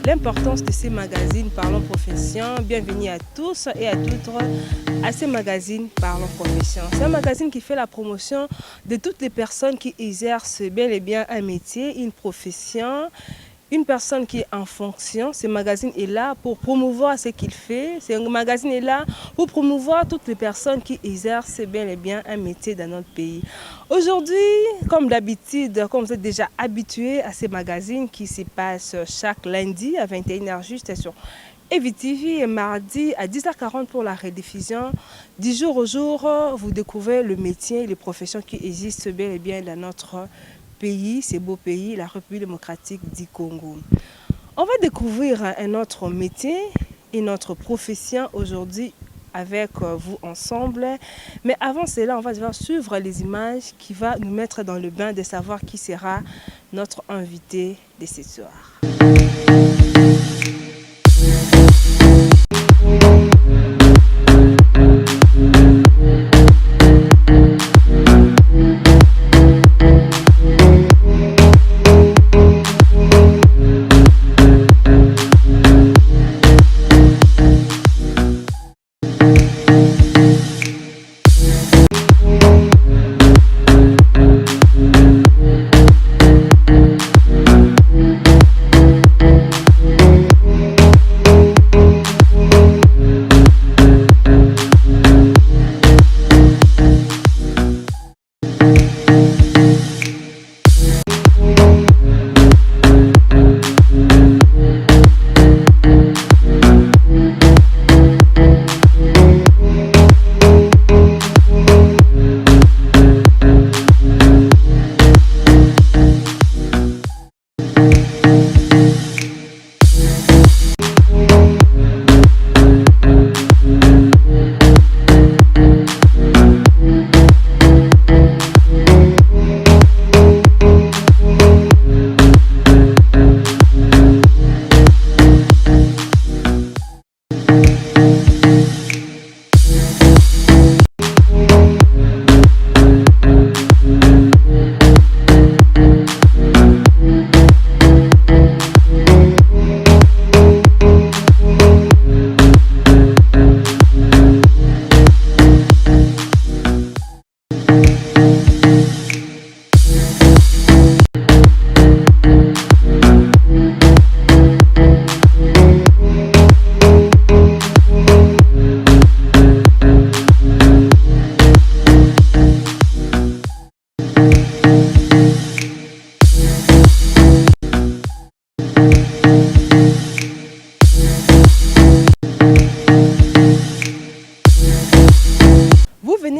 l'importance de ces magazines Parlons Profession. Bienvenue à tous et à toutes à ces magazines Parlons Profession. C'est un magazine qui fait la promotion de toutes les personnes qui exercent bel et bien un métier, une profession. Une personne qui est en fonction, ce magazine est là pour promouvoir ce qu'il fait. Ce magazine est là pour promouvoir toutes les personnes qui exercent bien et bien un métier dans notre pays. Aujourd'hui, comme d'habitude, comme vous êtes déjà habitués à ces magazines qui se passent chaque lundi à 21h juste sur EVTV et mardi à 10h40 pour la rediffusion. Du jour au jour, vous découvrez le métier et les professions qui existent bien et bien dans notre pays, ce beau pays, la République démocratique du Congo. On va découvrir un autre métier et notre profession aujourd'hui avec vous ensemble. Mais avant cela, on va devoir suivre les images qui vont nous mettre dans le bain de savoir qui sera notre invité de ce soir.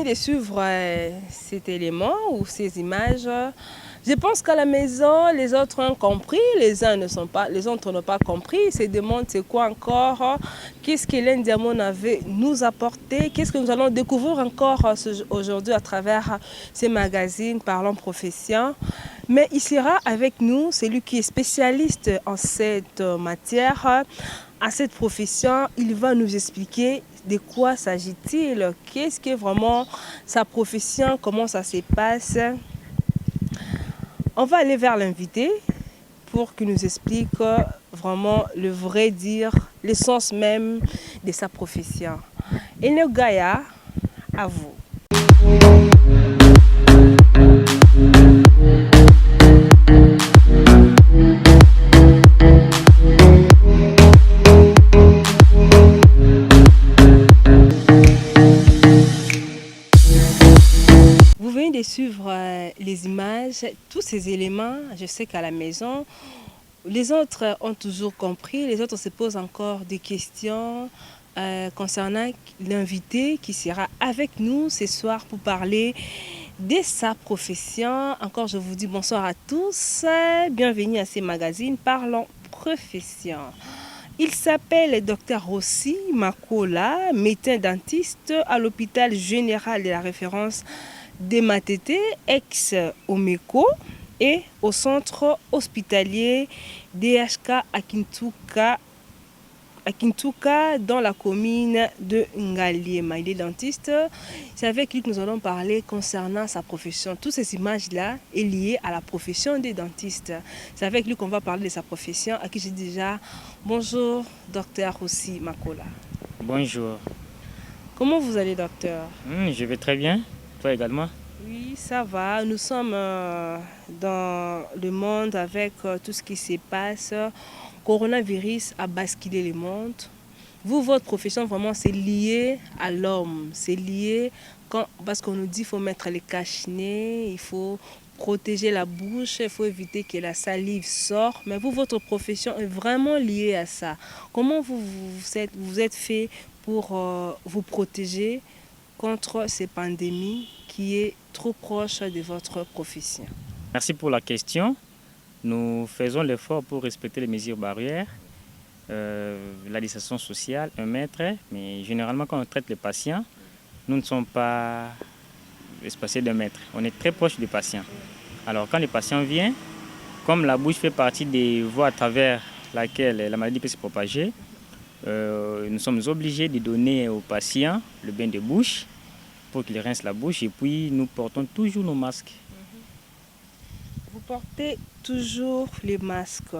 De suivre cet élément ou ces images. Je pense qu'à la maison, les autres ont compris, les autres n'ont pas compris. Ils se demandent c'est quoi encore, qu'est-ce que Hélène Diamond avait nous apporté, qu'est-ce que nous allons découvrir encore aujourd'hui à travers ces magazines Parlons Profession. Mais il sera avec nous celui qui est spécialiste en cette matière, à cette profession. Il va nous expliquer de quoi s'agit-il, qu'est-ce que vraiment sa profession, comment ça se passe. On va aller vers l'invité pour qu'il nous explique vraiment le vrai dire, l'essence même de sa profession. Eneo Gaïa, à vous. De suivre les images, tous ces éléments. Je sais qu'à la maison, les autres ont toujours compris, les autres se posent encore des questions concernant l'invité qui sera avec nous ce soir pour parler de sa profession. Encore, je vous dis bonsoir à tous, bienvenue à ces magazines Parlons Profession. Il s'appelle Dr Rossi Makola, médecin dentiste à l'hôpital général de la référence de Matete, ex-Omeko, et au centre hospitalier DHK à Kintuka à Kintuka, dans la commune de Ngaliema. Il est dentiste. C'est avec lui que nous allons parler concernant sa profession. Toutes ces images-là sont liées à la profession des dentistes. C'est avec lui qu'on va parler de sa profession, à qui j'ai déjà bonjour, docteur Rossi Makola. Bonjour. Comment vous allez, docteur? Je vais très bien. Toi également? Oui, ça va. Nous sommes dans le monde avec tout ce qui se passe. Coronavirus a basculé le monde. Vous, votre profession, vraiment, c'est lié à l'homme. C'est lié parce qu'on nous dit qu'il faut mettre les cache-nez, il faut protéger la bouche, il faut éviter que la salive sorte. Mais vous, votre profession est vraiment liée à ça. Comment vous êtes fait pour vous protéger contre ces pandémies qui est trop proche de votre profession? Merci pour la question. Nous faisons l'effort pour respecter les mesures barrières, la distanciation sociale, 1 mètre, mais généralement quand on traite les patients, nous ne sommes pas espacés d'1 mètre. On est très proche des patients. Alors quand les patients viennent, comme la bouche fait partie des voies à travers laquelle la maladie peut se propager, nous sommes obligés de donner aux patients le bain de bouche pour qu'ils rincent la bouche, et puis nous portons toujours nos masques. Vous portez toujours les masques.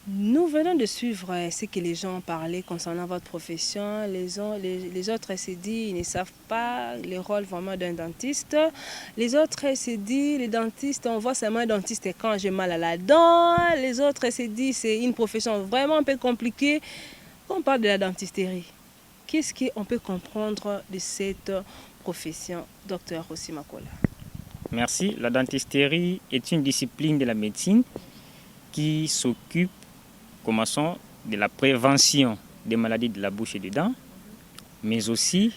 Nous venons de suivre ce que les gens ont parlé concernant votre profession. Les autres se disent qu'ils ne savent pas le rôle vraiment d'un dentiste. Les autres se disent, les dentistes, on voit seulement un dentiste quand j'ai mal à la dent. Les autres se disent c'est une profession vraiment un peu compliquée. Quand on parle de la dentisterie, qu'est-ce qu'on peut comprendre de cette profession, docteur Rossi Makola? Merci. La dentisterie est une discipline de la médecine qui s'occupe, commençons, de la prévention des maladies de la bouche et des dents, mais aussi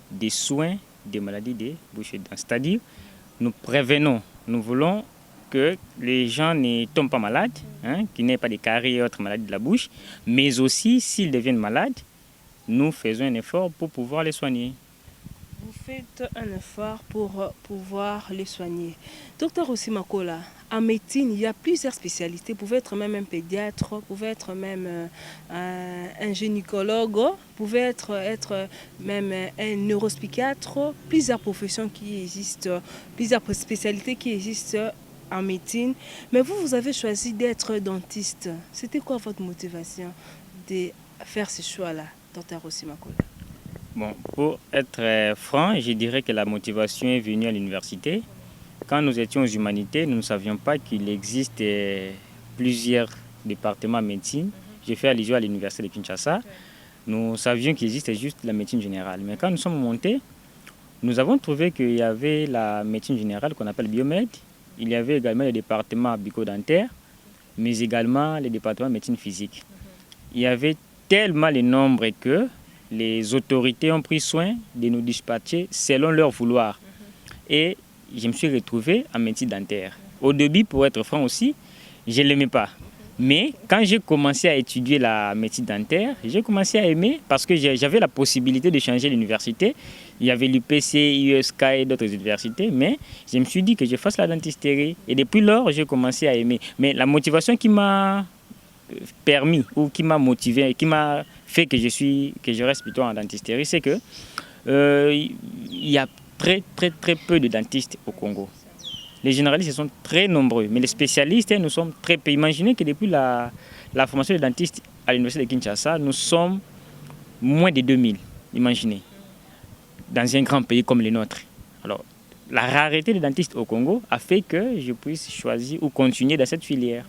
des soins des maladies des bouches et des dents. C'est-à-dire, nous prévenons, nous voulons que les gens ne tombent pas malades, qu'ils n'aient pas de caries et autres maladies de la bouche, mais aussi, s'ils deviennent malades, nous faisons un effort pour pouvoir les soigner. Vous faites un effort pour pouvoir les soigner. Docteur Rossi Makola, en médecine, il y a plusieurs spécialités. Vous pouvez être même un pédiatre, vous pouvez être même un gynécologue, vous pouvez être même un neuropsychiatre. Plusieurs professions qui existent, plusieurs spécialités qui existent en médecine. Mais vous avez choisi d'être dentiste. C'était quoi votre motivation de faire ce choix-là, docteur Rossi Makola? Bon, pour être franc, je dirais que la motivation est venue à l'université. Quand nous étions aux humanités, nous ne savions pas qu'il existe plusieurs départements de médecine. J'ai fait allusion à l'université de Kinshasa. Nous savions qu'il existait juste la médecine générale. Mais quand nous sommes montés, nous avons trouvé qu'il y avait la médecine générale qu'on appelle biomède. Il y avait également les départements bucco-dentaires, mais également les départements de médecine physique. Il y avait tellement de nombre que les autorités ont pris soin de nous dispatcher selon leur vouloir. Et je me suis retrouvé en médecine dentaire. Au début, pour être franc aussi, je ne l'aimais pas. Mais quand j'ai commencé à étudier la médecine dentaire, j'ai commencé à aimer parce que j'avais la possibilité de changer l'université. Il y avait l'UPC, USK et d'autres universités, mais je me suis dit que je fasse la dentisterie. Et depuis lors, j'ai commencé à aimer. Mais la motivation qui m'a permis ou qui m'a motivé, qui m'a fait que je reste plutôt en dentisterie, c'est que il y a très peu de dentistes au Congo. Les généralistes sont très nombreux, mais les spécialistes, nous sommes très peu. Imaginez que depuis la formation de dentistes à l'université de Kinshasa, nous sommes moins de 2000, imaginez, dans un grand pays comme le nôtre. Alors, la rareté des dentistes au Congo a fait que je puisse choisir ou continuer dans cette filière.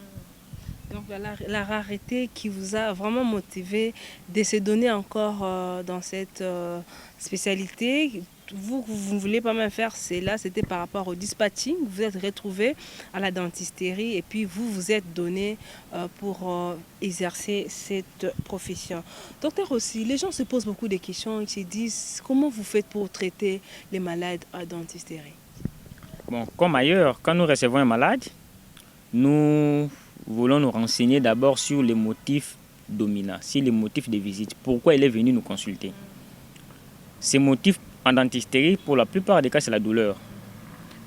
Donc la rareté qui vous a vraiment motivé de se donner encore dans cette spécialité. Vous ne voulez pas même faire cela, c'était par rapport au dispatching. Vous êtes retrouvé à la dentisterie et puis vous êtes donné pour exercer cette profession. Docteur aussi, les gens se posent beaucoup de questions. Ils se disent comment vous faites pour traiter les malades à dentisterie? Bon, comme ailleurs, quand nous recevons un malade, nous voulons nous renseigner d'abord sur les motifs dominants, sur les motifs de visite. Pourquoi il est venu nous consulter? Ces motifs en dentisterie, pour la plupart des cas, c'est la douleur.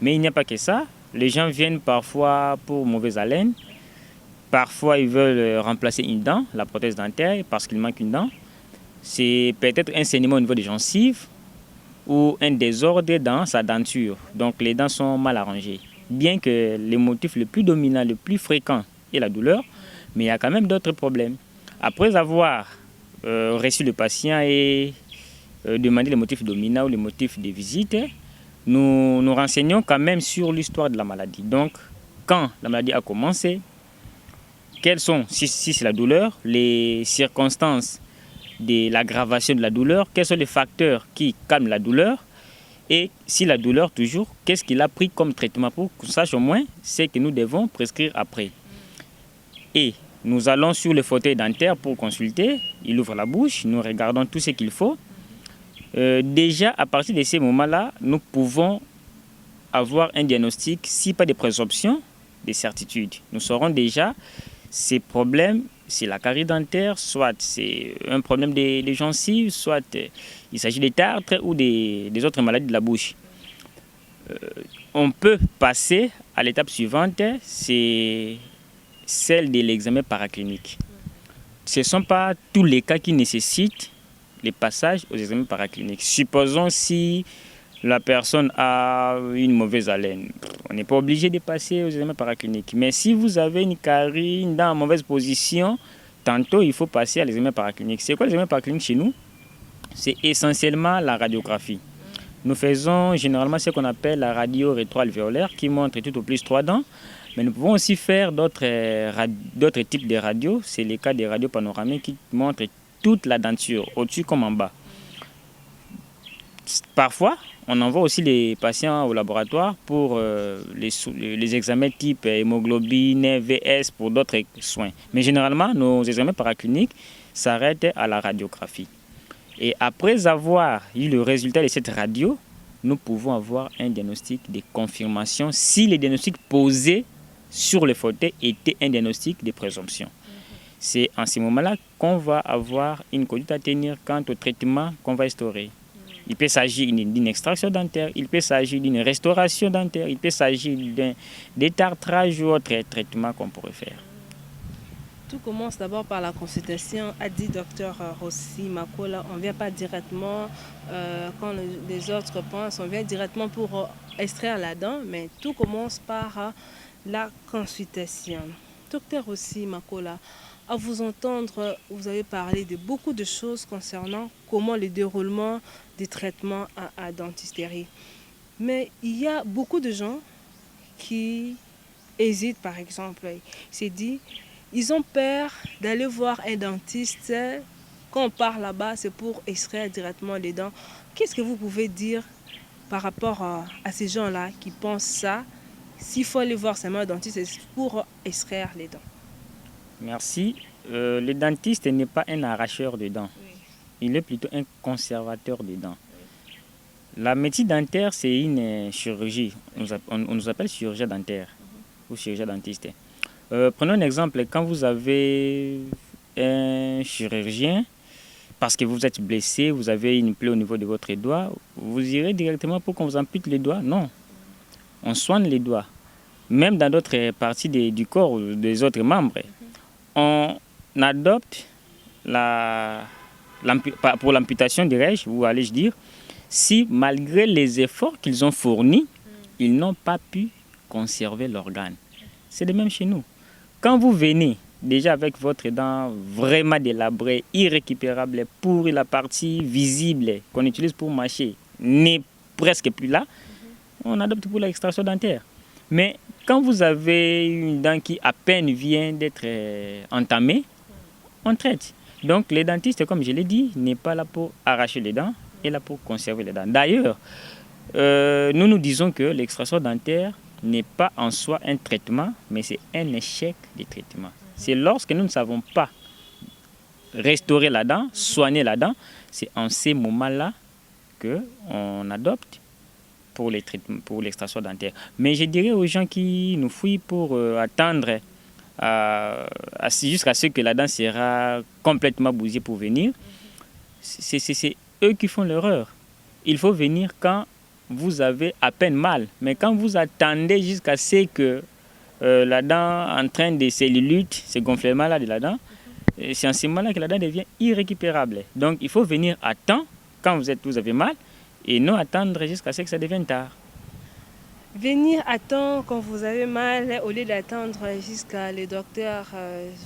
Mais il n'y a pas que ça. Les gens viennent parfois pour mauvaise haleine. Parfois, ils veulent remplacer une dent, la prothèse dentaire, parce qu'il manque une dent. C'est peut-être un saignement au niveau des gencives ou un désordre dans sa denture. Donc, les dents sont mal arrangées. Bien que le motif le plus dominant, le plus fréquent est la douleur, mais il y a quand même d'autres problèmes. Après avoir reçu le patient et demandé le motif dominant ou le motif de visite, nous nous renseignons quand même sur l'histoire de la maladie. Donc, quand la maladie a commencé, quelles sont, si c'est la douleur, les circonstances de l'aggravation de la douleur, quels sont les facteurs qui calment la douleur, et si la douleur toujours, qu'est-ce qu'il a pris comme traitement pour qu'on sache au moins ce que nous devons prescrire après. Et nous allons sur le fauteuil dentaire pour consulter, il ouvre la bouche, nous regardons tout ce qu'il faut. Déjà, à partir de ces moments-là, nous pouvons avoir un diagnostic, si pas de présomption, de certitude. Nous saurons déjà ces problèmes, c'est la carie dentaire, soit c'est un problème des gencives, soit il s'agit des tartres ou des autres maladies de la bouche. On peut passer à l'étape suivante, c'est celle de l'examen paraclinique. Ce ne sont pas tous les cas qui nécessitent les passages aux examens paracliniques. Supposons si la personne a une mauvaise haleine, on n'est pas obligé de passer aux examens paracliniques. Mais si vous avez une carie, une dent en mauvaise position, tantôt il faut passer à l'examen paraclinique. C'est quoi l'examen paraclinique chez nous? C'est essentiellement la radiographie. Nous faisons généralement ce qu'on appelle la radio rétroalvéolaire qui montre tout au plus 3 dents. Mais nous pouvons aussi faire d'autres types de radios. C'est le cas des radios panoramiques qui montrent toute la denture, au-dessus comme en bas. Parfois, on envoie aussi les patients au laboratoire pour les examens type hémoglobine, VS, pour d'autres soins. Mais généralement, nos examens paracliniques s'arrêtent à la radiographie. Et après avoir eu le résultat de cette radio, nous pouvons avoir un diagnostic de confirmation si le diagnostic posé sur le fauteuil était un diagnostic de présomption. C'est en ce moment-là qu'on va avoir une conduite à tenir quant au traitement qu'on va instaurer. Il peut s'agir d'une extraction dentaire, il peut s'agir d'une restauration dentaire, il peut s'agir d'un détartrage ou autre traitement qu'on pourrait faire. Tout commence d'abord par la consultation, a dit Dr Rossi Makola. On ne vient pas directement, quand les autres pensent, on vient directement pour extraire la dent, mais tout commence par la consultation. Dr Rossi Makola, à vous entendre, vous avez parlé de beaucoup de choses concernant comment le déroulement des traitements à dentisterie. Mais il y a beaucoup de gens qui hésitent, par exemple. C'est dit, ils ont peur d'aller voir un dentiste. Quand on part là-bas, c'est pour extraire directement les dents. Qu'est-ce que vous pouvez dire par rapport à ces gens-là qui pensent ça? S'il faut aller voir seulement un dentiste, c'est pour extraire les dents. Merci. Le dentiste n'est pas un arracheur de dents. Oui. Il est plutôt un conservateur de dents. Oui. La médecine dentaire, c'est une chirurgie. On nous appelle chirurgien dentaire ou chirurgien dentiste. Prenons un exemple. Quand vous avez un chirurgien, parce que vous êtes blessé, vous avez une plaie au niveau de votre doigt, vous irez directement pour qu'on vous ampute les doigts? Non. On soigne les doigts. Même dans d'autres parties du corps ou des autres membres. On adopte pour l'amputation, dirais-je, ou allais-je dire, si malgré les efforts qu'ils ont fournis, ils n'ont pas pu conserver l'organe. C'est de même chez nous. Quand vous venez déjà avec votre dent vraiment délabrée, irrécupérable, pour la partie visible qu'on utilise pour mâcher, n'est presque plus là, on adopte pour l'extraction dentaire. Mais quand vous avez une dent qui à peine vient d'être entamée, on traite. Donc les dentistes, comme je l'ai dit, n'est pas là pour arracher les dents, il est là pour conserver les dents. D'ailleurs, nous disons que l'extraction dentaire n'est pas en soi un traitement, mais c'est un échec de traitement. C'est lorsque nous ne savons pas restaurer la dent, soigner la dent, c'est en ces moments-là qu'on adopte pour l'extraction dentaire. Mais je dirais aux gens qui nous fuient pour attendre jusqu'à ce que la dent sera complètement bousillée pour venir, c'est eux qui font l'erreur. Il faut venir quand vous avez à peine mal. Mais quand vous attendez jusqu'à ce que la dent en train de cellulite, ce gonflement-là de la dent, c'est en ce moment-là que la dent devient irrécupérable. Donc il faut venir à temps quand vous avez mal et non attendre jusqu'à ce que ça devienne tard. Venir à temps quand vous avez mal, au lieu d'attendre jusqu'à les docteurs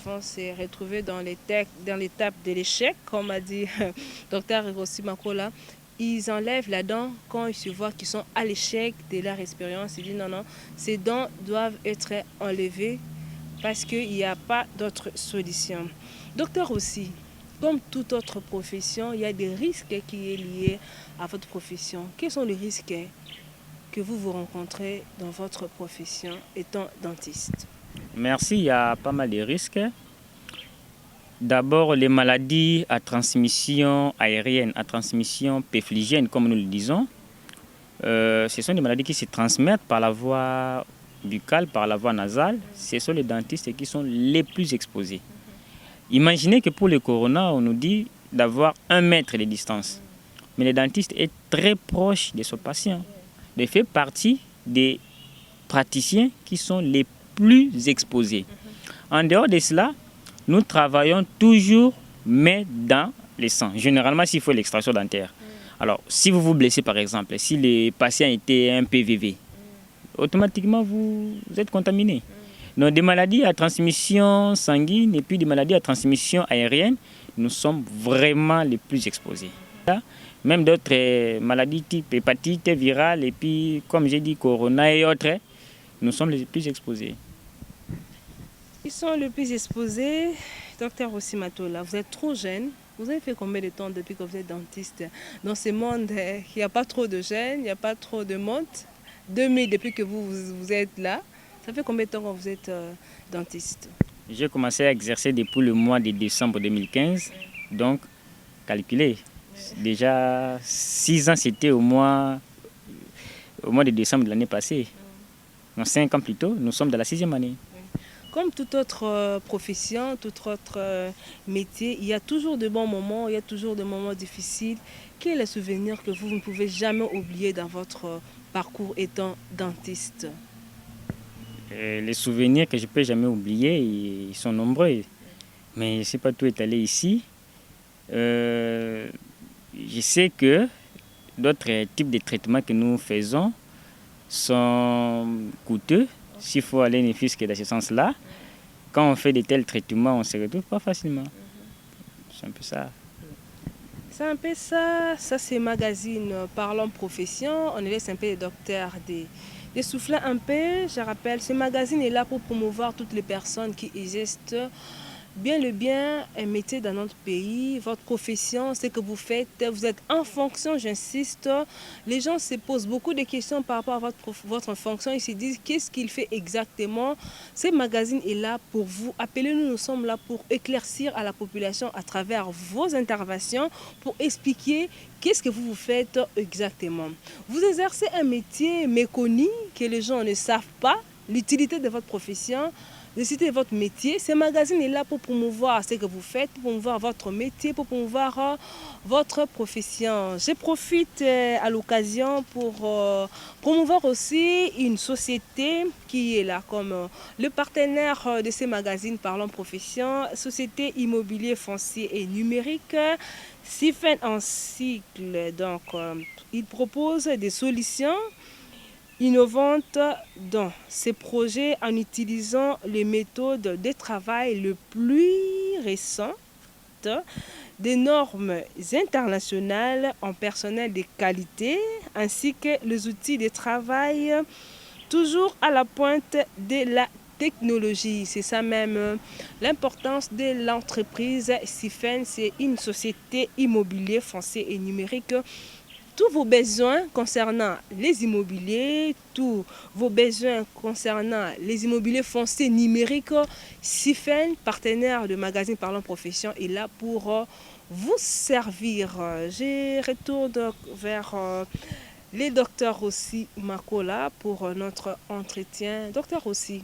vont se retrouver dans l'étape de l'échec, comme a dit docteur Hiroshi Makola. Ils enlèvent la dent quand ils se voient qu'ils sont à l'échec de leur expérience. Ils disent non, non, ces dents doivent être enlevées parce qu'il n'y a pas d'autre solution. Docteur aussi, comme toute autre profession, il y a des risques qui sont liés à votre profession. Quels sont les risques que vous rencontrez dans votre profession étant dentiste? Merci, il y a pas mal de risques. D'abord, les maladies à transmission aérienne, à transmission péphlygienne, comme nous le disons. Ce sont des maladies qui se transmettent par la voie buccale, par la voie nasale. Ce sont les dentistes qui sont les plus exposés. Imaginez que pour le corona, on nous dit d'avoir 1 mètre de distance. Mais le dentiste est très proche de son patient. Il fait partie des praticiens qui sont les plus exposés. En dehors de cela, nous travaillons toujours main dans le sang. Généralement, s'il faut l'extraction dentaire. Alors, si vous vous blessez par exemple, si le patient était un PVV, automatiquement vous êtes contaminé. Donc, des maladies à transmission sanguine et puis des maladies à transmission aérienne, nous sommes vraiment les plus exposés. Même d'autres maladies type hépatite virale et puis, comme j'ai dit, corona et autres, nous sommes les plus exposés. Ils sont les plus exposés. Docteur Hiroshi Makola, vous êtes trop jeune. Vous avez fait combien de temps depuis que vous êtes dentiste? Dans ce monde, il n'y a pas trop de jeunes, il n'y a pas trop de monde. 2000 depuis que vous êtes là. Ça fait combien de temps que vous êtes dentiste? J'ai commencé à exercer depuis le mois de décembre 2015. Donc, calculez. Déjà 6 ans, c'était au mois de décembre de l'année passée. Donc 5 ans plus tôt, nous sommes dans la 6e année. Comme toute autre profession, tout autre métier, il y a toujours de bons moments, il y a toujours des moments difficiles. Quel est le souvenir que vous ne pouvez jamais oublier dans votre parcours étant dentiste? Les souvenirs que je ne peux jamais oublier, ils sont nombreux. Mais je ne sais pas tout étaler ici. Je sais que d'autres types de traitements que nous faisons sont coûteux. S'il faut aller ne fût-ce que dans ce sens-là, quand on fait de tels traitements, on ne se retrouve pas facilement. C'est un peu ça. C'est un peu ça. Ça, c'est magazine Parlons Profession. On laisse un peu les docteurs de souffler un peu. Je rappelle, ce magazine est là pour promouvoir toutes les personnes qui existent. Bien le bien un métier dans notre pays, votre profession, ce que vous faites, vous êtes en fonction, j'insiste. Les gens se posent beaucoup de questions par rapport à votre fonction. Ils se disent qu'est-ce qu'il fait exactement. Ce magazine est là pour vous. Appelez-nous, nous sommes là pour éclaircir à la population à travers vos interventions, pour expliquer qu'est-ce que vous faites exactement. Vous exercez un métier méconnu que les gens ne savent pas, l'utilité de votre profession. Décidez de votre métier. Ce magazine est là pour promouvoir ce que vous faites, pour promouvoir votre métier, pour promouvoir votre profession. Je profite à l'occasion pour promouvoir aussi une société qui est là comme le partenaire de ce magazine Parlons Profession, Société Immobilier Foncier et Numérique, Sifen en cycle. Donc, il propose des solutions innovantes dans ces projets en utilisant les méthodes de travail les plus récentes, des normes internationales en personnel de qualité, ainsi que les outils de travail toujours à la pointe de la technologie. C'est ça même l'importance de l'entreprise Sifen. C'est une société immobilière foncier et numérique. Tous vos besoins concernant les immobiliers, tous vos besoins concernant les immobiliers fonciers numériques, Sifen, partenaire de magazine Parlons Profession, est là pour vous servir. Je retourne vers les docteurs Hiroshi Makola pour notre entretien. Docteur Hiroshi,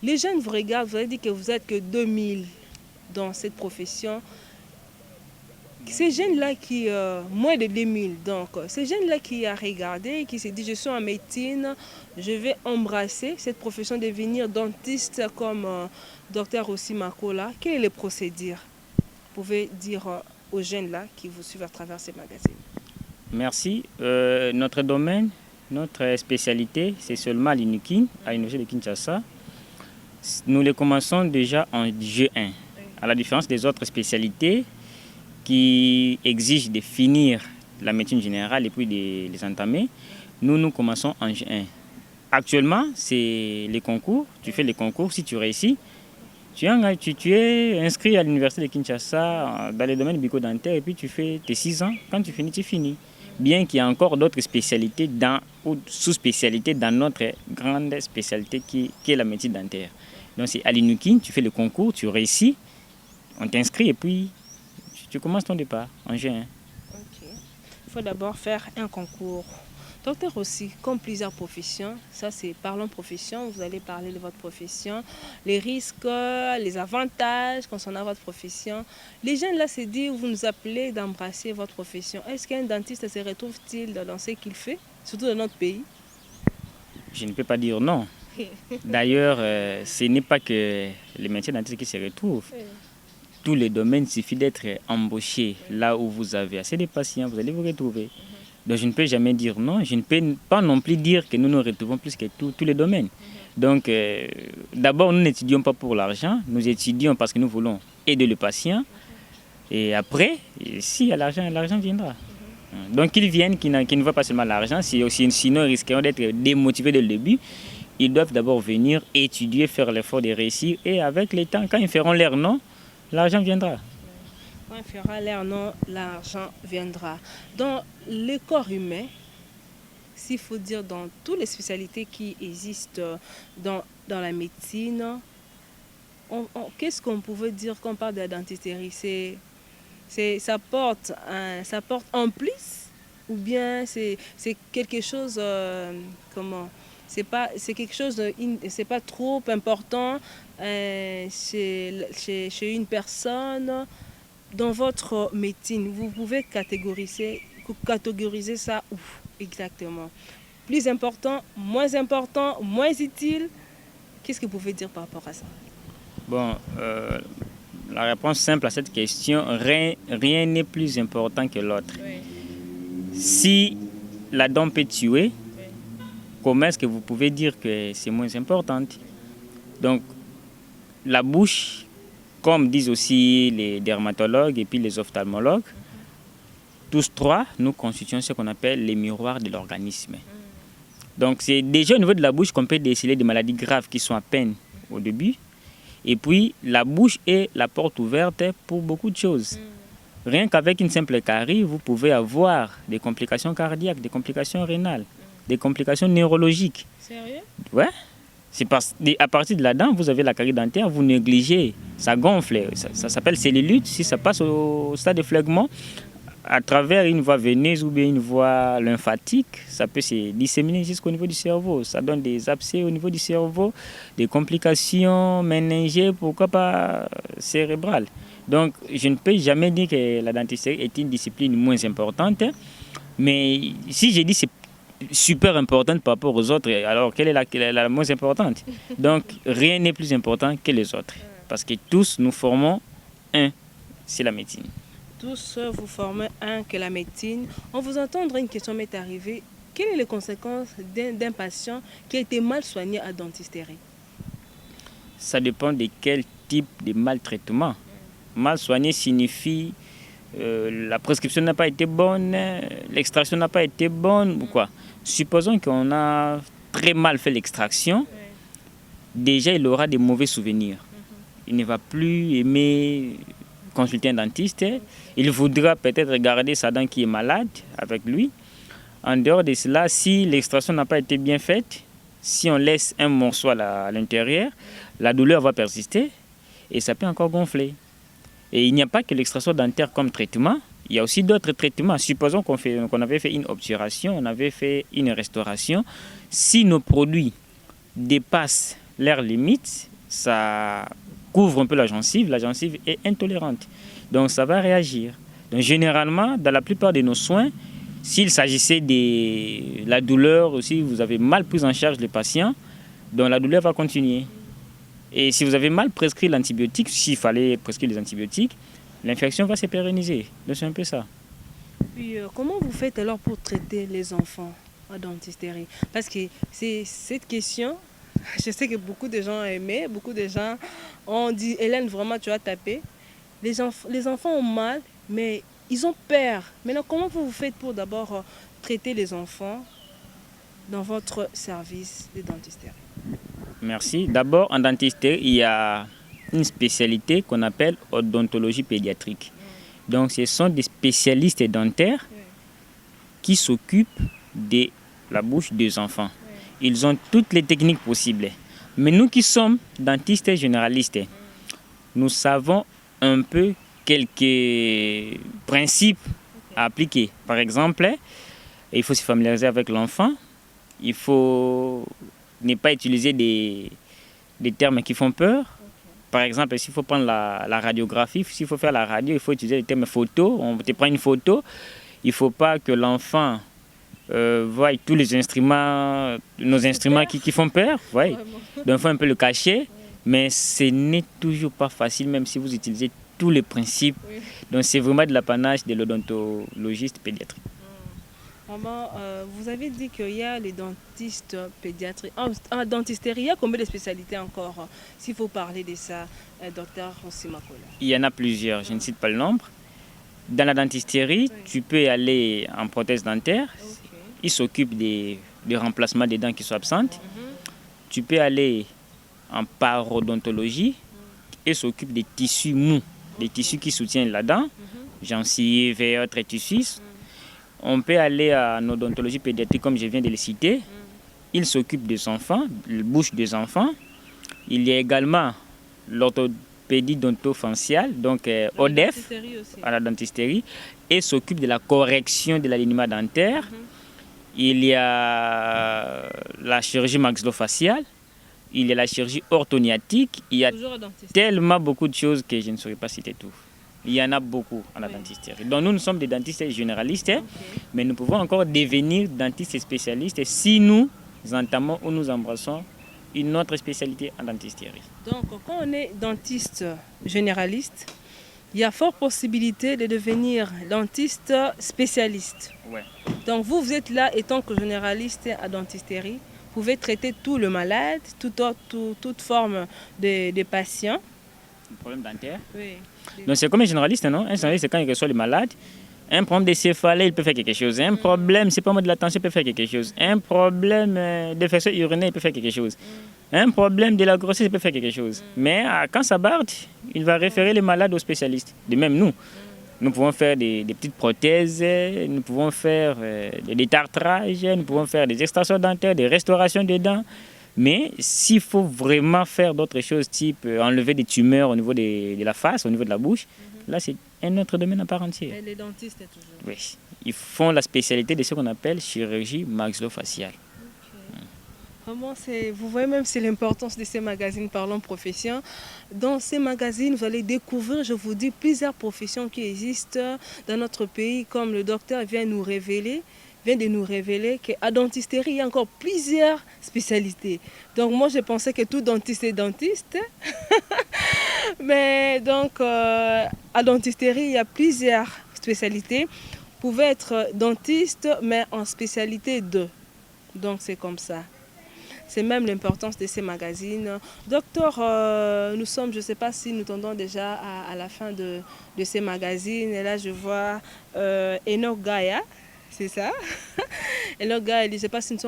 les jeunes vous regardent, vous avez dit que vous êtes que 2000 dans cette profession. Ces jeunes-là qui, moins de 2000, donc, ces jeunes-là qui a regardé, qui s'est dit, je suis en médecine, je vais embrasser cette profession, devenir dentiste comme docteur Ossi Makola, quel est le procédure? Vous pouvez dire aux jeunes-là qui vous suivent à travers ces magazines. Merci. Notre domaine, notre spécialité, c'est seulement l'INUKIN, à l'Université de Kinshasa. Nous les commençons déjà en G1. À la différence des autres spécialités qui exigent de finir la médecine générale et puis de les entamer, nous commençons en G1. Actuellement, c'est les concours. Tu fais les concours, si tu réussis, tu es inscrit à l'Université de Kinshasa dans le domaine bucco-dentaire et puis tu fais tes 6 ans. Quand tu finis, tu finis. Bien qu'il y ait encore d'autres spécialités ou sous-spécialités dans notre grande spécialité qui est la médecine dentaire. Donc c'est à l'INUKIN, tu fais le concours, tu réussis, on t'inscrit et puis tu commences ton départ en G1. Ok. Il faut d'abord faire un concours. Docteur aussi, comme plusieurs professions, ça c'est parlons profession, vous allez parler de votre profession, les risques, les avantages concernant votre profession. Les jeunes là se disent, vous nous appelez d'embrasser votre profession. Est-ce qu'un dentiste se retrouve-t-il dans ce qu'il fait, surtout dans notre pays? Je ne peux pas dire non. D'ailleurs, ce n'est pas que les médecins dentistes qui se retrouvent. Tous les domaines, il suffit d'être embauché là où vous avez assez de patients, vous allez vous retrouver. Donc je ne peux jamais dire non, je ne peux pas non plus dire que nous nous retrouvons plus que tous les domaines. Donc d'abord, nous n'étudions pas pour l'argent, nous étudions parce que nous voulons aider le patient. Et après, s'il y a l'argent, l'argent viendra. Donc qu'ils viennent, qui ne voient pas seulement l'argent, sinon ils risqueront d'être démotivés dès le début. Ils doivent d'abord venir étudier, faire l'effort de réussir. Et avec le temps, quand ils feront leur nom, l'argent viendra. Quand il fera l'air non, l'argent viendra. Dans le corps humain, s'il faut dire dans toutes les spécialités qui existent dans la médecine, qu'est-ce qu'on pouvait dire quand on parle de la dentisterie? Ça porte en plus ou bien c'est quelque chose comment? C'est quelque chose c'est pas trop important chez une personne. Dans votre médecine, vous pouvez catégoriser ça où exactement? Plus important, moins utile? Qu'est-ce que vous pouvez dire par rapport à ça? Bon, la réponse simple à cette question, rien n'est plus important que l'autre. Oui. Si la dent peut tuer, oui, comment est-ce que vous pouvez dire que c'est moins important? Donc, la bouche, comme disent aussi les dermatologues et puis les ophtalmologues, tous trois, nous constituons ce qu'on appelle les miroirs de l'organisme. Donc c'est déjà au niveau de la bouche qu'on peut déceler des maladies graves qui sont à peine au début. Et puis la bouche est la porte ouverte pour beaucoup de choses. Rien qu'avec une simple carie, vous pouvez avoir des complications cardiaques, des complications rénales, des complications neurologiques. Sérieux? Ouais. C'est parce qu'à partir de la dent, vous avez la carie dentaire, vous négligez, ça gonfle, ça s'appelle cellulite. Si ça passe au stade de phlegmon, à travers une voie veineuse ou bien une voie lymphatique, ça peut se disséminer jusqu'au niveau du cerveau. Ça donne des abcès au niveau du cerveau, des complications méningées, pourquoi pas cérébrales. Donc, je ne peux jamais dire que la dentisterie est une discipline moins importante, mais si j'ai dit c'est super importante par rapport aux autres, alors quelle est la moins importante? Donc rien n'est plus important que les autres, parce que tous nous formons un, c'est la médecine. Tous vous formez un que la médecine. On vous entendre, une question m'est arrivée. Quelles sont les conséquences d'un patient qui a été mal soigné à dentisterie? Ça dépend de quel type de maltraitement. Mal soigné signifie la prescription n'a pas été bonne, l'extraction n'a pas été bonne ou quoi. Supposons qu'on a très mal fait l'extraction, déjà il aura des mauvais souvenirs. Il ne va plus aimer consulter un dentiste, il voudra peut-être garder sa dent qui est malade avec lui. En dehors de cela, si l'extraction n'a pas été bien faite, si on laisse un morceau à l'intérieur, la douleur va persister et ça peut encore gonfler. Et il n'y a pas que l'extraction dentaire comme traitement, il y a aussi d'autres traitements. Supposons qu'on avait fait une obturation, on avait fait une restauration. Si nos produits dépassent leurs limites, ça couvre un peu la gencive est intolérante. Donc ça va réagir. Donc généralement, dans la plupart de nos soins, s'il s'agissait de la douleur, ou si vous avez mal pris en charge le patient, donc la douleur va continuer. Et si vous avez mal prescrit l'antibiotique, s'il fallait prescrire les antibiotiques, l'infection va se pérenniser. Donc c'est un peu ça. Puis comment vous faites alors pour traiter les enfants en dentisterie? Parce que c'est cette question, je sais que beaucoup de gens ont aimé, beaucoup de gens ont dit, Hélène, vraiment tu as tapé. Les enfants ont mal, mais ils ont peur. Maintenant, comment vous faites pour d'abord traiter les enfants dans votre service de dentisterie? Merci. D'abord, en dentisterie, il y a une spécialité qu'on appelle odontologie pédiatrique. Donc, ce sont des spécialistes dentaires qui s'occupent de la bouche des enfants. Ils ont toutes les techniques possibles. Mais nous qui sommes dentistes généralistes, nous savons un peu quelques principes à appliquer. Par exemple, il faut se familiariser avec l'enfant. Il faut ne pas utiliser des termes qui font peur. Par exemple, s'il faut prendre la radiographie, s'il faut faire la radio, il faut utiliser les termes photo. On te prend une photo. Il ne faut pas que l'enfant voit tous les instruments, nos instruments qui font peur. Ouais. Donc il faut un peu le cacher. Mais ce n'est toujours pas facile, même si vous utilisez tous les principes. Donc c'est vraiment de l'apanage de l'odontologiste pédiatrique. Vous avez dit qu'il y a les dentistes pédiatriques. En dentisterie, il y a combien de spécialités encore, s'il faut parler de ça, docteur Osimakola? Il y en a plusieurs, je ne cite pas le nombre. Dans la dentisterie, tu peux aller en prothèse dentaire. Il s'occupe des remplacements des dents qui sont absentes. Tu peux aller en parodontologie et s'occupe des tissus mous, des tissus qui soutiennent la dent, gencives et autres tissus. On peut aller en odontologie pédiatrique, comme je viens de le citer. Il s'occupe des enfants, la bouche des enfants. Il y a également l'orthopédie dentofaciale, donc ODEF, à la dentisterie, et s'occupe de la correction de l'alignement dentaire. Il y a la chirurgie maxillofaciale. Il y a la chirurgie orthodontique. Il y a tellement beaucoup de choses que je ne saurais pas citer tout. Il y en a beaucoup en dentisterie. Donc nous sommes des dentistes généralistes, mais nous pouvons encore devenir dentistes spécialistes si nous entamons ou nous embrassons une autre spécialité en dentisterie. Donc quand on est dentiste généraliste, il y a fort possibilité de devenir dentiste spécialiste. Ouais. Donc vous êtes là étant que généraliste à dentisterie, vous pouvez traiter tout le malade, toute forme de patient. Le problème dentaire. Oui. Donc c'est comme un généraliste, non? Un généraliste, c'est quand il reçoit les malades. Un problème de céphalée, il peut faire quelque chose. Un problème, c'est pas moi de la tension, il peut faire quelque chose. Un problème d'infection urinaire, il peut faire quelque chose. Un problème de la grossesse, il peut faire quelque chose. Mais quand ça barde, il va référer les malades aux spécialistes. De même nous. Nous pouvons faire des petites prothèses, nous pouvons faire des détartrages, nous pouvons faire des extractions dentaires, des restaurations des dents. Mais s'il faut vraiment faire d'autres choses, type enlever des tumeurs au niveau de la face, au niveau de la bouche, là c'est un autre domaine à part entière. Et les dentistes toujours. Oui, ils font la spécialité de ce qu'on appelle chirurgie maxillofaciale. Vraiment, vous voyez même c'est l'importance de ces magazines Parlons Profession. Dans ces magazines, vous allez découvrir, je vous dis, plusieurs professions qui existent dans notre pays, comme le docteur vient de nous révéler qu'à dentisterie, il y a encore plusieurs spécialités. Donc moi, je pensais que tout dentiste est dentiste. Mais donc, à dentisterie, il y a plusieurs spécialités. Vous pouvez être dentiste, mais en spécialité 2. Donc c'est comme ça. C'est même l'importance de ces magazines. Docteur, nous sommes, je ne sais pas si nous tendons déjà à la fin de ces magazines. Et là, je vois Enoch Gaïa, c'est ça. Enoch Gaïa, je ne sais pas si nous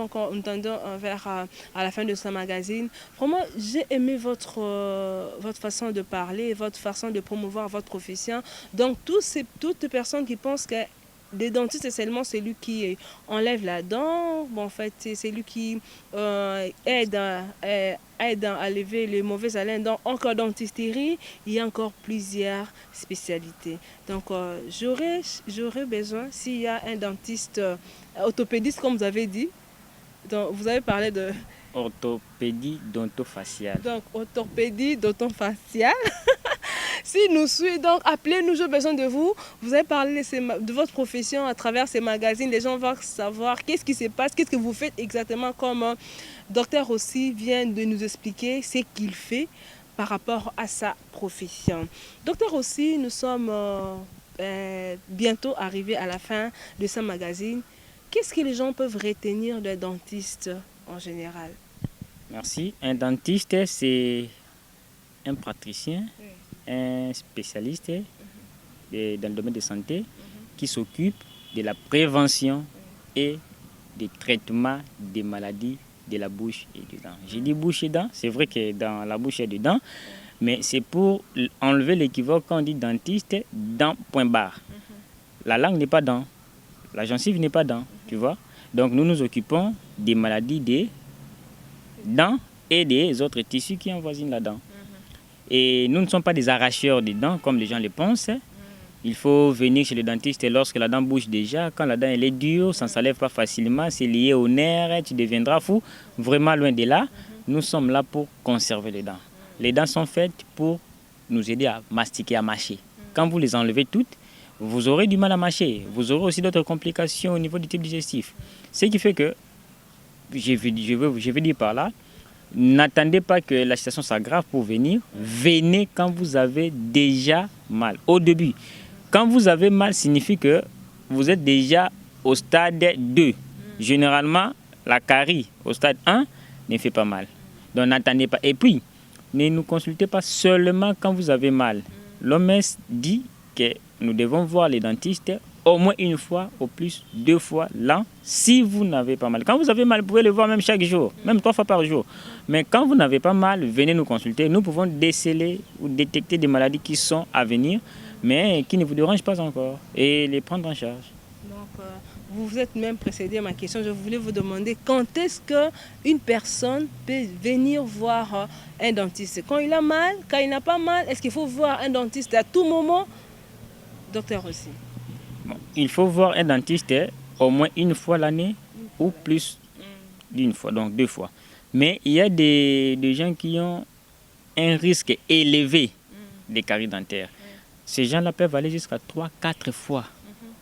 tendons vers à la fin de ce magazine. Vraiment, j'ai aimé votre façon de parler, votre façon de promouvoir votre profession. Donc, toutes les personnes qui pensent que des dentistes, c'est seulement celui qui enlève la dent. Bon, en fait, c'est celui qui aide à lever les mauvaises haleines. Donc, en dentisterie, il y a encore plusieurs spécialités. Donc, j'aurais besoin, s'il y a un dentiste orthopédiste, comme vous avez dit, donc, vous avez parlé de... Orthopédie dentofaciale. Donc, orthopédie dentofaciale. s'il nous suit, donc appelez-nous, j'ai besoin de vous. Vous avez parlé de votre profession à travers ces magazines. Les gens vont savoir qu'est-ce qui se passe, qu'est-ce que vous faites exactement, comme docteur aussi vient de nous expliquer ce qu'il fait par rapport à sa profession. Docteur aussi, nous sommes bientôt arrivés à la fin de ce magazine. Qu'est-ce que les gens peuvent retenir d'un dentiste en général? Merci. Un dentiste, c'est un praticien, un spécialiste dans le domaine de santé qui s'occupe de la prévention et du traitement des maladies de la bouche et des dents. J'ai dit bouche et dents, c'est vrai que dans la bouche il y a des dents, mais c'est pour enlever l'équivoque quand on dit dentiste, dent point barre. La langue n'est pas dent, la gencive n'est pas dent, tu vois. Donc nous nous occupons des maladies des dents et des autres tissus qui envoisinent la dent. Et nous ne sommes pas des arracheurs des dents comme les gens le pensent. Il faut venir chez le dentiste lorsque la dent bouge déjà. Quand la dent elle est dure, ça ne s'enlève pas facilement, c'est lié au nerf, tu deviendras fou. Vraiment loin de là, nous sommes là pour conserver les dents. Les dents sont faites pour nous aider à mastiquer, à mâcher. Quand vous les enlevez toutes, vous aurez du mal à mâcher. Vous aurez aussi d'autres complications au niveau du type digestif. Ce qui fait que, je veux dire par là, n'attendez pas que la situation s'aggrave pour venir. Venez quand vous avez déjà mal. Au début, quand vous avez mal, signifie que vous êtes déjà au stade 2. Généralement, la carie au stade 1 ne fait pas mal. Donc n'attendez pas. Et puis, ne nous consultez pas seulement quand vous avez mal. L'OMS dit que nous devons voir les dentistes au moins une fois, au plus 2 fois l'an, si vous n'avez pas mal. Quand vous avez mal, vous pouvez le voir même chaque jour, même 3 fois par jour. Mais quand vous n'avez pas mal, venez nous consulter. Nous pouvons déceler ou détecter des maladies qui sont à venir, mais qui ne vous dérangent pas encore, et les prendre en charge. Donc, vous vous êtes même précédé à ma question. Je voulais vous demander quand est-ce qu'une personne peut venir voir un dentiste? Quand il a mal, quand il n'a pas mal, est-ce qu'il faut voir un dentiste à tout moment? Docteur aussi. Bon, il faut voir un dentiste au moins une fois l'année ou plus d'une fois, donc 2 fois. Mais il y a des gens qui ont un risque élevé des caries dentaires. Ces gens-là peuvent aller jusqu'à 3-4 fois.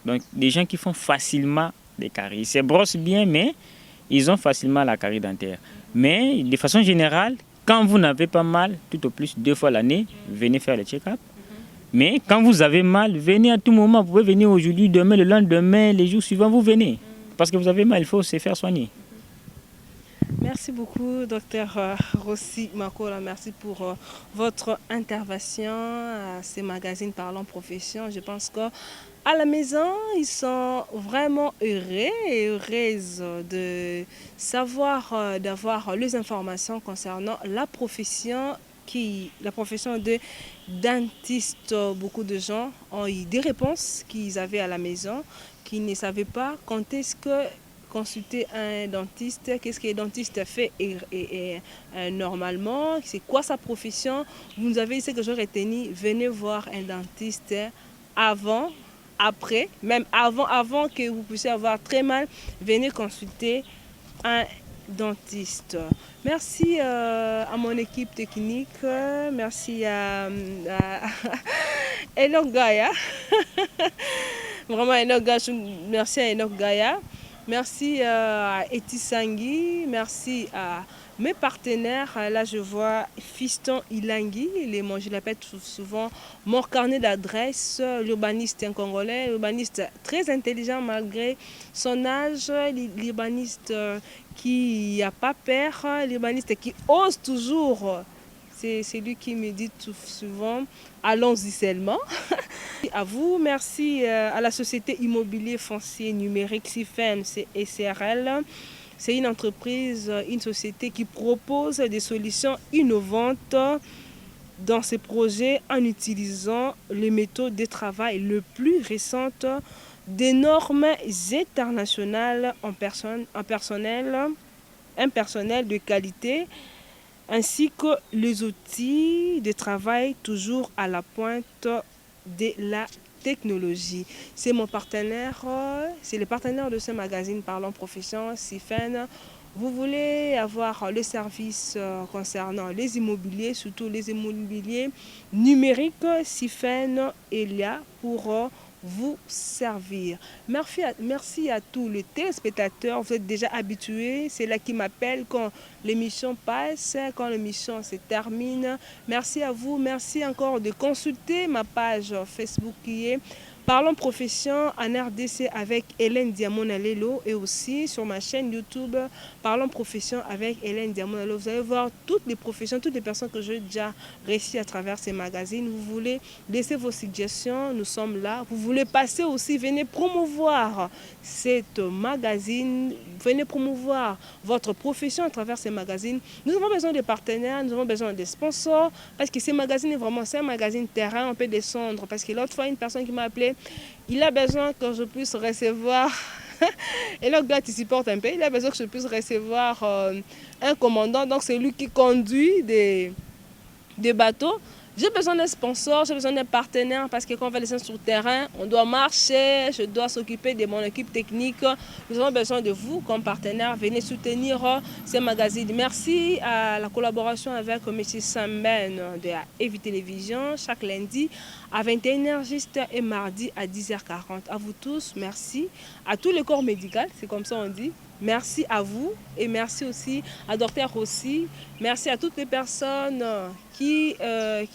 Donc des gens qui font facilement des caries. Ils se brossent bien, mais ils ont facilement la carie dentaire. Mais de façon générale, quand vous n'avez pas mal, tout au plus 2 fois l'année, venez faire le check-up. Mais quand vous avez mal, venez à tout moment. Vous pouvez venir aujourd'hui, demain, le lendemain, les jours suivants, vous venez. Parce que vous avez mal, il faut se faire soigner. Merci beaucoup, docteur Rossi Makola. Merci pour votre intervention à ces magazines Parlons Profession. Je pense qu'à la maison, ils sont vraiment heureux et heureuses de savoir, d'avoir les informations concernant la profession de dentiste. Beaucoup de gens ont eu des réponses qu'ils avaient à la maison, qui ne savaient pas quand est-ce que consulter un dentiste, qu'est-ce qu'un dentiste fait normalement, c'est quoi sa profession. Vous avez ce que j'ai retenu, venez voir un dentiste avant, après, même avant que vous puissiez avoir très mal, venez consulter un dentiste. Merci à mon équipe technique, merci à Enoch Gaïa, vraiment Enoch Gaïa, merci à Enoch Gaïa. Merci à Eti Sangui, merci à mes partenaires. Là, je vois Fiston Ilangui, je l'appelle souvent mon carnet d'adresse, l'urbaniste congolais, l'urbaniste très intelligent malgré son âge, l'urbaniste qui n'a pas peur, l'urbaniste qui ose toujours. C'est lui qui me dit tout souvent, allons-y seulement. À vous, merci à la société immobilier foncier numérique CIFEN SRL. C'est une entreprise, une société qui propose des solutions innovantes dans ses projets en utilisant les méthodes de travail les plus récentes, des normes internationales un personnel de qualité, ainsi que les outils de travail toujours à la pointe de la technologie. C'est mon partenaire, c'est le partenaire de ce magazine Parlons Profession, CIFEN. Vous voulez avoir le service concernant les immobiliers, surtout les immobiliers numériques, Sifen est là pour vous servir. Merci à tous les téléspectateurs. Vous êtes déjà habitués. C'est là qui m'appelle quand l'émission passe, quand l'émission se termine. Merci à vous. Merci encore de consulter ma page Facebook qui est Parlons Profession en RDC avec Hélène Diamond-Alelo et aussi sur ma chaîne YouTube Parlons Profession avec Hélène Diamond-Alelo. Vous allez voir toutes les professions, toutes les personnes que j'ai déjà réussi à travers ces magazines. Vous voulez laisser vos suggestions, nous sommes là. Vous voulez passer aussi, venez promouvoir cette magazine, venez promouvoir votre profession à travers ces magazines. Nous avons besoin de partenaires, nous avons besoin de sponsors parce que ces magazines, vraiment, c'est un magazine terrain, on peut descendre. Parce que l'autre fois, une personne qui m'a appelé, il a besoin que je puisse recevoir, et là, tu supportes un peu, il a besoin que je puisse recevoir un commandant, donc c'est lui qui conduit des bateaux. J'ai besoin d'un sponsor, j'ai besoin d'un partenaire parce que quand on va descendre sur le terrain, on doit marcher, je dois s'occuper de mon équipe technique. Nous avons besoin de vous comme partenaire. Venez soutenir ces magazines. Merci à la collaboration avec M. Samben de la EVI Télévision chaque lundi à 21h juste et mardi à 10h40. À vous tous, merci. À tout le corps médical, c'est comme ça on dit. Merci à vous et merci aussi à Dr Rossi. Merci à toutes les personnes qui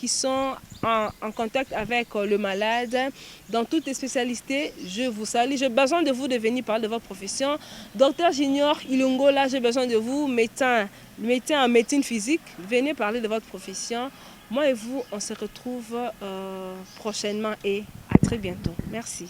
sont en contact avec le malade. Dans toutes les spécialités, je vous salue. J'ai besoin de vous de venir parler de votre profession. Docteur Junior Ilungola, j'ai besoin de vous, médecin en médecine physique. Venez parler de votre profession. Moi et vous, on se retrouve prochainement et à très bientôt. Merci.